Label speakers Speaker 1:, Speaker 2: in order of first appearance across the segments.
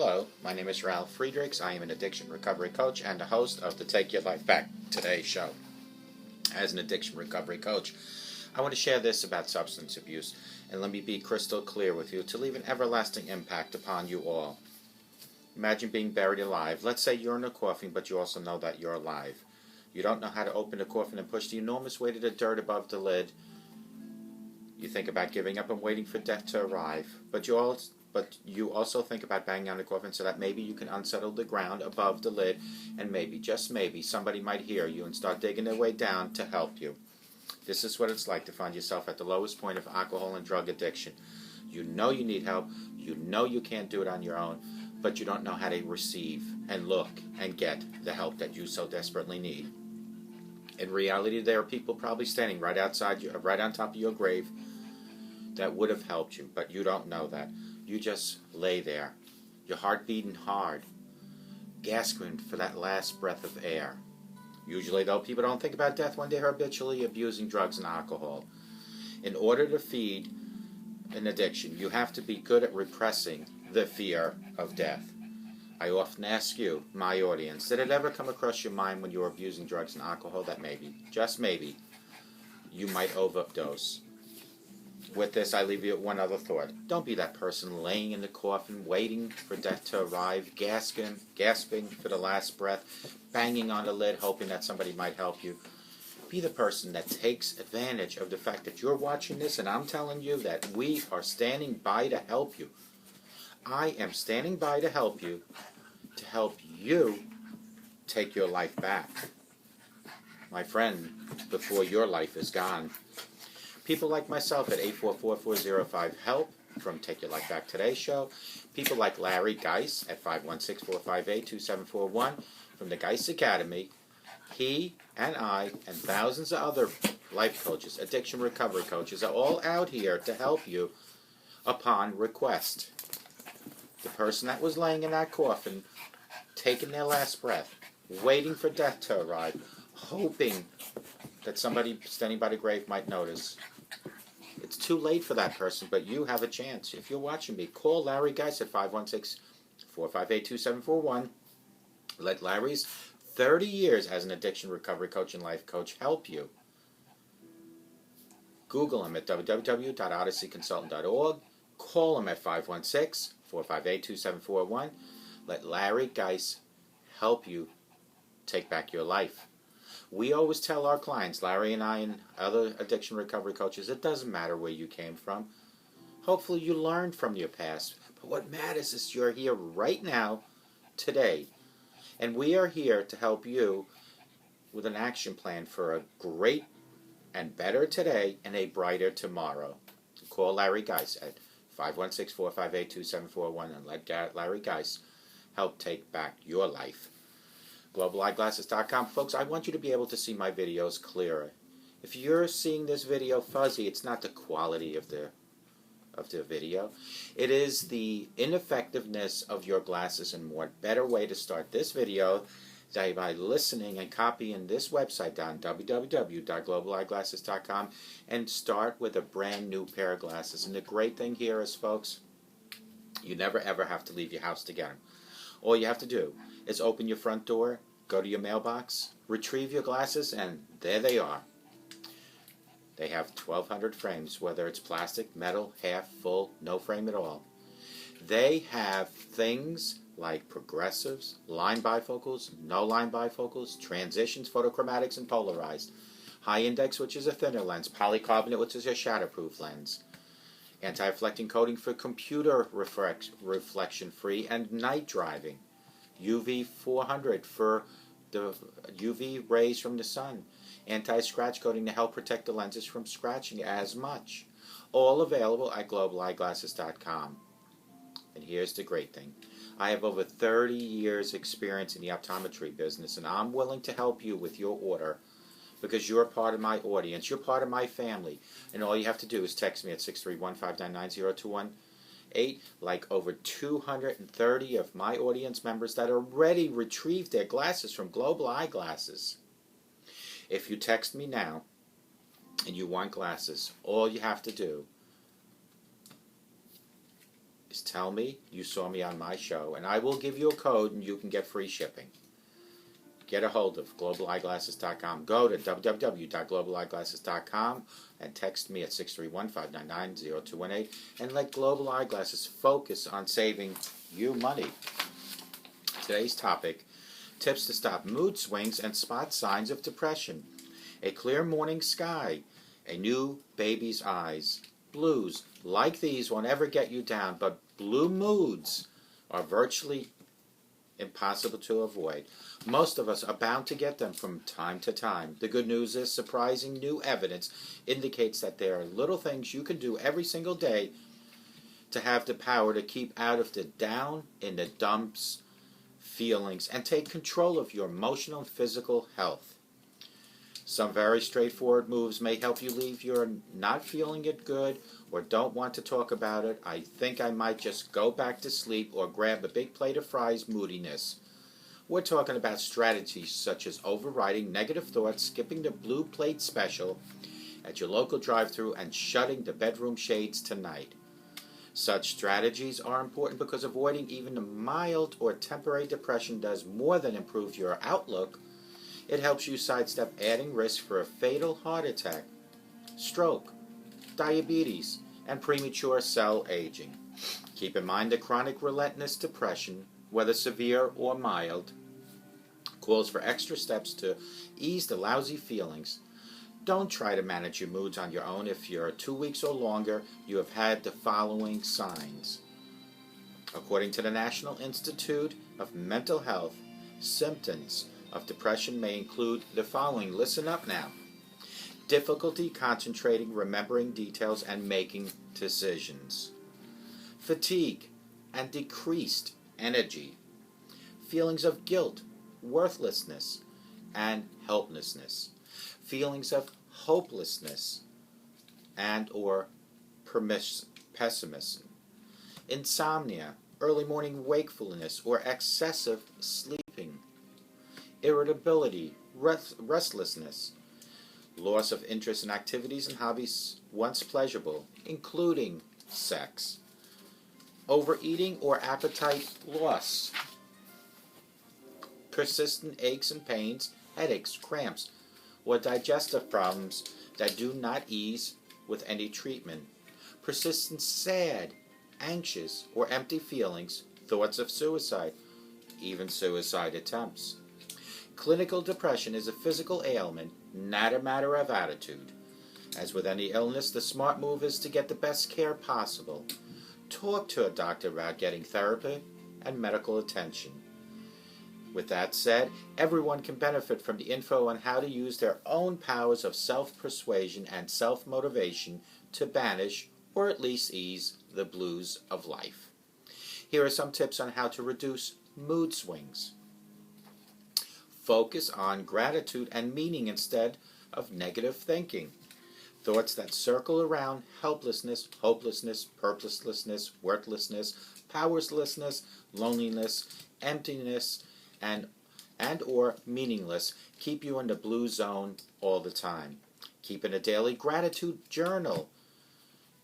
Speaker 1: Hello, my name is Ralf Friedrichs. I am an addiction recovery coach and the host of the Take Your Life Back Today show. As an addiction recovery coach, I want to share this about substance abuse, and let me be crystal clear with you to leave an everlasting impact upon you all. Imagine being buried alive. Let's say you're in a coffin, but you also know that you're alive. You don't know how to open the coffin and push the enormous weight of the dirt above the lid. You think about giving up and waiting for death to arrive, but you also think about banging on the coffin so that maybe you can unsettle the ground above the lid, and maybe, just maybe, somebody might hear you and start digging their way down to help you. This is what it's like to find yourself at the lowest point of alcohol and drug addiction. You know you need help, you know you can't do it on your own, but you don't know how to receive and look and get the help that you so desperately need. In reality, there are people probably standing right outside you, right on top of your grave, that would have helped you, but you don't know that. You just lay there, your heart beating hard, gasping for that last breath of air. Usually, though, people don't think about death when they're habitually abusing drugs and alcohol. In order to feed an addiction, you have to be good at repressing the fear of death. I often ask you, my audience, did it ever come across your mind when you were abusing drugs and alcohol that maybe, just maybe, you might overdose? With this, I leave you with one other thought. Don't be that person laying in the coffin, waiting for death to arrive, gasping for the last breath, banging on the lid, hoping that somebody might help you. Be the person that takes advantage of the fact that you're watching this, and I'm telling you that we are standing by to help you. I am standing by to help you take your life back. My friend, before your life is gone. People like myself at 844-405-HELP from Take Your Life Back Today show. People like Larry Geis at 516-458-2741 from the Geis Academy. He and I and thousands of other life coaches, addiction recovery coaches, are all out here to help you upon request. The person that was laying in that coffin, taking their last breath, waiting for death to arrive, hoping that somebody standing by the grave might notice. It's too late for that person, but you have a chance. If you're watching me, call Larry Geis at 516-458-2741. Let Larry's 30 years as an addiction recovery coach and life coach help you. Google him at www.odysseyconsultant.org. Call him at 516-458-2741. Let Larry Geis help you take back your life. We always tell our clients, Larry and I and other addiction recovery coaches, it doesn't matter where you came from. Hopefully you learned from your past. But what matters is you're here right now, today. And we are here to help you with an action plan for a great and better today and a brighter tomorrow. Call Larry Geis at 516-458-2741 and let Larry Geis help take back your life. GlobalEyeglasses.com. Folks, I want you to be able to see my videos clearer. If you're seeing this video fuzzy, it's not the quality of the video. It is the ineffectiveness of your glasses, and what better way to start this video than by listening and copying this website down, www.globaleyeglasses.com, and start with a brand new pair of glasses. And the great thing here is, folks, you never ever have to leave your house to get them. All you have to do is open your front door, go to your mailbox, retrieve your glasses, and there they are. They have 1,200 frames, whether it's plastic, metal, half, full, no frame at all. They have things like progressives, line bifocals, no line bifocals, transitions, photochromatics, and polarized. High index, which is a thinner lens, polycarbonate, which is a shatterproof lens. Anti-reflecting coating for computer reflection-free and night driving. UV 400 for the UV rays from the sun. Anti-scratch coating to help protect the lenses from scratching as much. All available at globaleyeglasses.com. And here's the great thing. I have over 30 years experience in the optometry business, and I'm willing to help you with your order because you're part of my audience. You're part of my family. And all you have to do is text me at 631-599-0218, like over 230 of my audience members that already retrieved their glasses from Global Eyeglasses. If you text me now and you want glasses, all you have to do is tell me you saw me on my show, and I will give you a code and you can get free shipping. Get a hold of globaleyeglasses.com. Go to www.globaleyeglasses.com and text me at 631-599-0218 and let Global Eyeglasses focus on saving you money. Today's topic, tips to stop mood swings and spot signs of depression. A clear morning sky, a new baby's eyes. Blues like these won't ever get you down, but blue moods are virtually impossible to avoid. Most of us are bound to get them from time to time. The good news is surprising new evidence indicates that there are little things you can do every single day to have the power to keep out of the down in the dumps feelings and take control of your emotional and physical health. Some very straightforward moves may help you leave your not feeling it good or don't want to talk about it. I think I might just go back to sleep or grab a big plate of fries moodiness. We're talking about strategies such as overriding negative thoughts, skipping the blue plate special at your local drive-thru, and shutting the bedroom shades tonight. Such strategies are important because avoiding even a mild or temporary depression does more than improve your outlook. It helps you sidestep adding risk for a fatal heart attack, stroke, diabetes, and premature cell aging. Keep in mind that chronic relentless depression, whether severe or mild, calls for extra steps to ease the lousy feelings. Don't try to manage your moods on your own. If you're 2 weeks or longer, you have had the following signs. According to the National Institute of Mental Health, symptoms of depression may include the following. Listen up now. Difficulty concentrating, remembering details, and making decisions. Fatigue and decreased energy. Feelings of guilt, worthlessness, and helplessness. Feelings of hopelessness and or pessimism. Insomnia, early morning wakefulness, or excessive sleeping. Irritability, restlessness, loss of interest in activities and hobbies once pleasurable, including sex, overeating or appetite loss, persistent aches and pains, headaches, cramps, or digestive problems that do not ease with any treatment, persistent sad, anxious, or empty feelings, thoughts of suicide, even suicide attempts. Clinical depression is a physical ailment, not a matter of attitude. As with any illness, the smart move is to get the best care possible. Talk to a doctor about getting therapy and medical attention. With that said, everyone can benefit from the info on how to use their own powers of self-persuasion and self-motivation to banish or at least ease the blues of life. Here are some tips on how to reduce mood swings. Focus on gratitude and meaning instead of negative thinking. Thoughts that circle around helplessness, hopelessness, purposelessness, worthlessness, powerlessness, loneliness, emptiness, and or meaningless keep you in the blue zone all the time. Keeping a daily gratitude journal.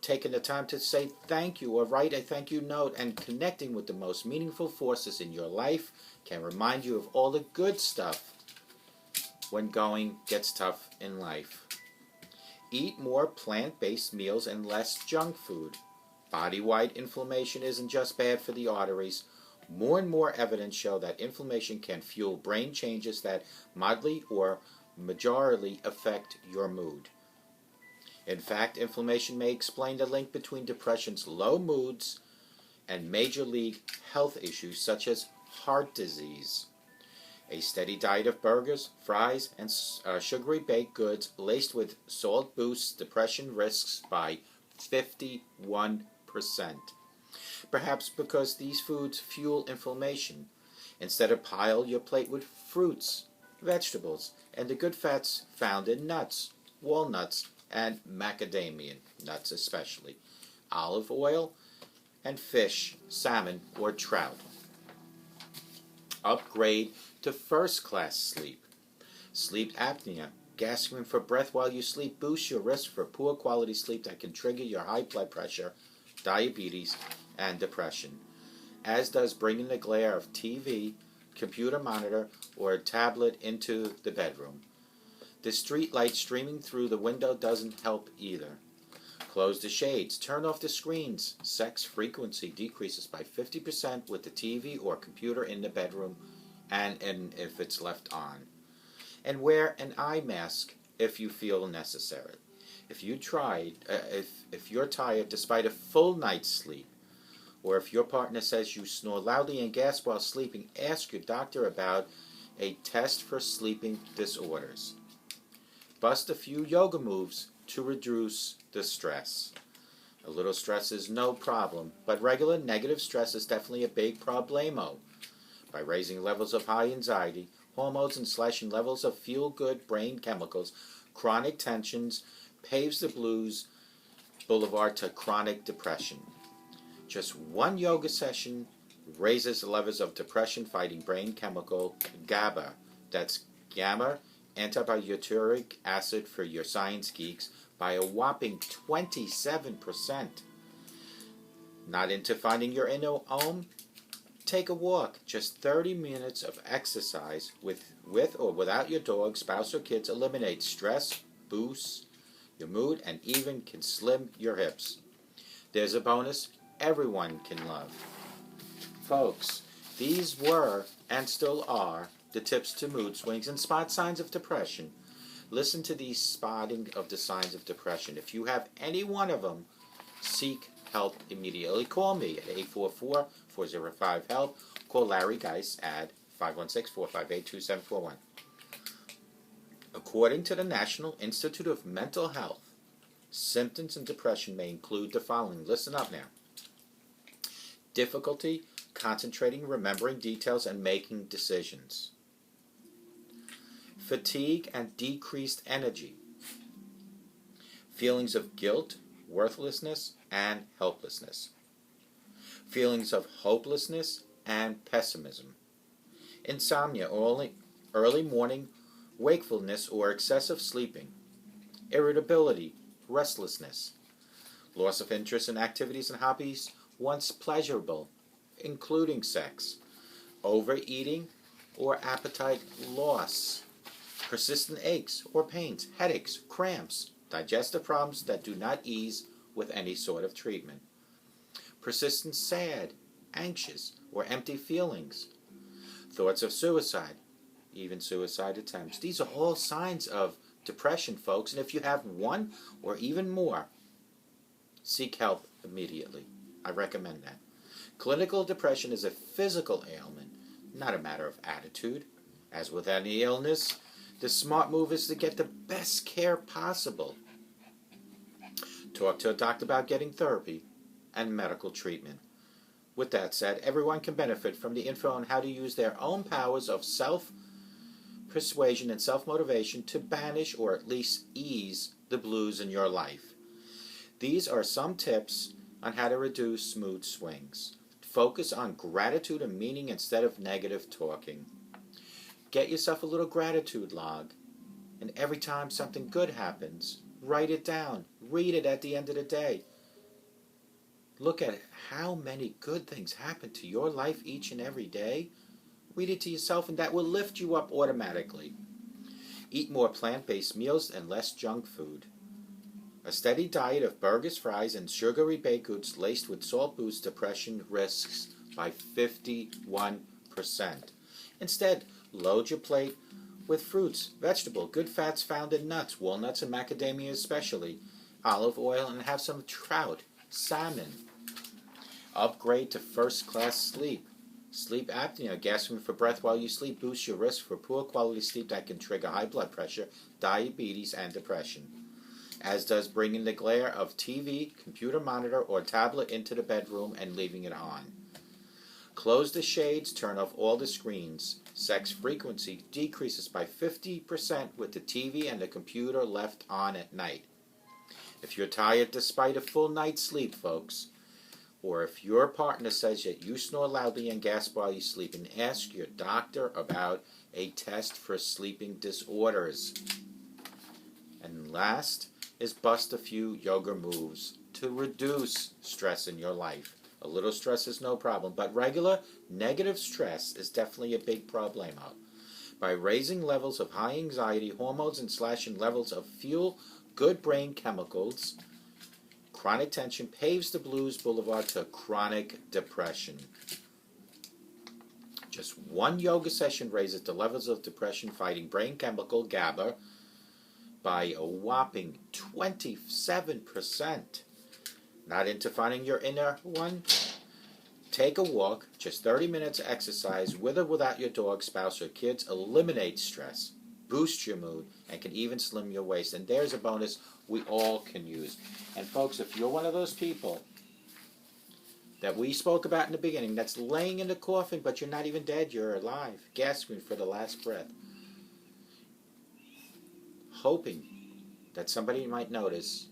Speaker 1: Taking the time to say thank you or write a thank you note and connecting with the most meaningful forces in your life can remind you of all the good stuff when going gets tough in life. Eat more plant-based meals and less junk food. Body-wide inflammation isn't just bad for the arteries. More and more evidence show that inflammation can fuel brain changes that mildly or majorly affect your mood. In fact, inflammation may explain the link between depression's low moods and major league health issues such as heart disease. A steady diet of burgers, fries, and sugary baked goods laced with salt boosts depression risks by 51%. Perhaps because these foods fuel inflammation. Instead, pile your plate with fruits, vegetables, and the good fats found in nuts, walnuts, and macadamia nuts especially, olive oil, and fish, salmon, or trout. Upgrade to first-class sleep. Sleep apnea, gasping for breath while you sleep, boosts your risk for poor quality sleep that can trigger your high blood pressure, diabetes, and depression, as does bringing the glare of TV, computer monitor, or a tablet into the bedroom. The street light streaming through the window doesn't help either. Close the shades, turn off the screens. Sex frequency decreases by 50% with the TV or computer in the bedroom and if it's left on. And wear an eye mask if you feel necessary. If you're tired despite a full night's sleep, or if your partner says you snore loudly and gasp while sleeping, ask your doctor about a test for sleeping disorders. Bust a few yoga moves to reduce the stress. A little stress is no problem, but regular negative stress is definitely a big problemo. By raising levels of high anxiety, hormones, and slashing levels of feel-good brain chemicals, chronic tensions paves the blues boulevard to chronic depression. Just one yoga session raises the levels of depression-fighting brain chemical GABA. That's gamma antibutyric acid for your science geeks by a whopping 27%. Not into finding your inner home? Take a walk. Just 30 minutes of exercise with or without your dog, spouse, or kids eliminates stress, boosts your mood, and even can slim your hips. There's a bonus everyone can love. Folks, these were, and still are, the tips to mood swings and spot signs of depression. Listen to these spotting of the signs of depression. If you have any one of them, seek help immediately. Call me at 844-405-HELP. Call Larry Geis at 516-458-2741. According to the National Institute of Mental Health, symptoms of depression may include the following. Listen up now. Difficulty concentrating, remembering details, and making decisions. Fatigue and decreased energy. Feelings of guilt, worthlessness, and helplessness. Feelings of hopelessness and pessimism. Insomnia, early morning wakefulness or excessive sleeping. Irritability, restlessness. Loss of interest in activities and hobbies once pleasurable, including sex. Overeating or appetite loss. Persistent aches or pains, headaches, cramps, digestive problems that do not ease with any sort of treatment. Persistent sad, anxious, or empty feelings. Thoughts of suicide, even suicide attempts. These are all signs of depression, folks, and if you have one or even more, seek help immediately. I recommend that. Clinical depression is a physical ailment, not a matter of attitude. As with any illness, the smart move is to get the best care possible. Talk to a doctor about getting therapy and medical treatment. With that said, everyone can benefit from the info on how to use their own powers of self-persuasion and self-motivation to banish or at least ease the blues in your life. These are some tips on how to reduce mood swings. Focus on gratitude and meaning instead of negative talking. Get yourself a little gratitude log, and every time something good happens, write it down. Read it at the end of the day. Look at how many good things happen to your life each and every day. Read it to yourself, and that will lift you up automatically. Eat more plant-based meals and less junk food. A steady diet of burgers, fries, and sugary baked goods laced with salt boosts depression risks by 51%. Instead, load your plate with fruits, vegetables, good fats found in nuts, walnuts, and macadamia especially, olive oil, and have some trout, salmon. Upgrade to first-class sleep. Sleep apnea, gasping for breath while you sleep, boosts your risk for poor quality sleep that can trigger high blood pressure, diabetes, and depression. As does bringing the glare of TV, computer monitor, or tablet into the bedroom and leaving it on. Close the shades, turn off all the screens. Sex frequency decreases by 50% with the TV and the computer left on at night. If you're tired despite a full night's sleep, folks, or if your partner says that you snore loudly and gasp while you sleep, and ask your doctor about a test for sleeping disorders. And last is bust a few yoga moves to reduce stress in your life. A little stress is no problem, but regular negative stress is definitely a big problemo. By raising levels of high anxiety hormones and slashing levels of feel-good brain chemicals, chronic tension paves the blues boulevard to chronic depression. Just one yoga session raises the levels of depression-fighting brain chemical GABA by a whopping 27%. Not into finding your inner one? Take a walk, just 30 minutes of exercise, with or without your dog, spouse, or kids. Eliminate stress, boost your mood, and can even slim your waist. And there's a bonus we all can use. And folks, if you're one of those people that we spoke about in the beginning, that's laying in the coffin, but you're not even dead, you're alive, gasping for the last breath, hoping that somebody might notice,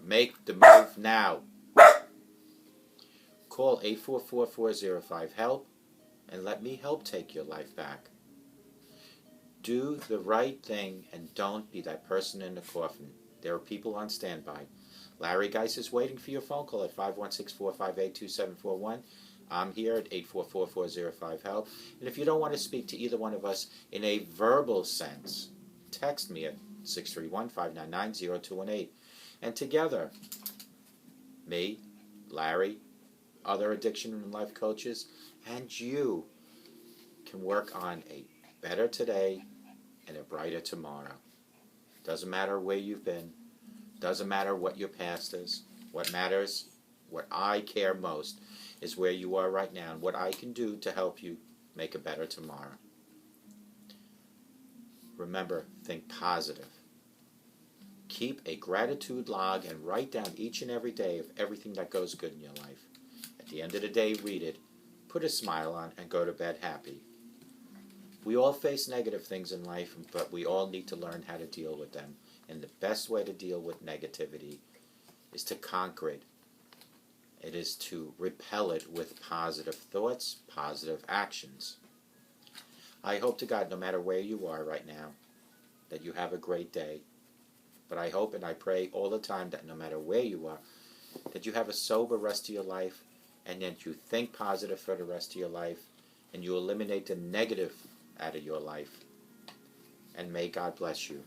Speaker 1: make the move now. Call 844-405-HELP and let me help take your life back. Do the right thing and don't be that person in the coffin. There are people on standby. Larry Geis is waiting for your phone call at 516-458-2741. I'm here at 844-405-HELP. And if you don't want to speak to either one of us in a verbal sense, text me at 631-599-0218. And together, me, Larry, other addiction and life coaches, and you can work on a better today and a brighter tomorrow. Doesn't matter where you've been. Doesn't matter what your past is. What matters, what I care most, is where you are right now and what I can do to help you make a better tomorrow. Remember, think positive. Keep a gratitude log and write down each and every day of everything that goes good in your life. At the end of the day, read it, put a smile on, and go to bed happy. We all face negative things in life, but we all need to learn how to deal with them. And the best way to deal with negativity is to conquer it. It is to repel it with positive thoughts, positive actions. I hope to God, no matter where you are right now, that you have a great day. But I hope and I pray all the time that no matter where you are, that you have a sober rest of your life, and that you think positive for the rest of your life, and you eliminate the negative out of your life. And may God bless you.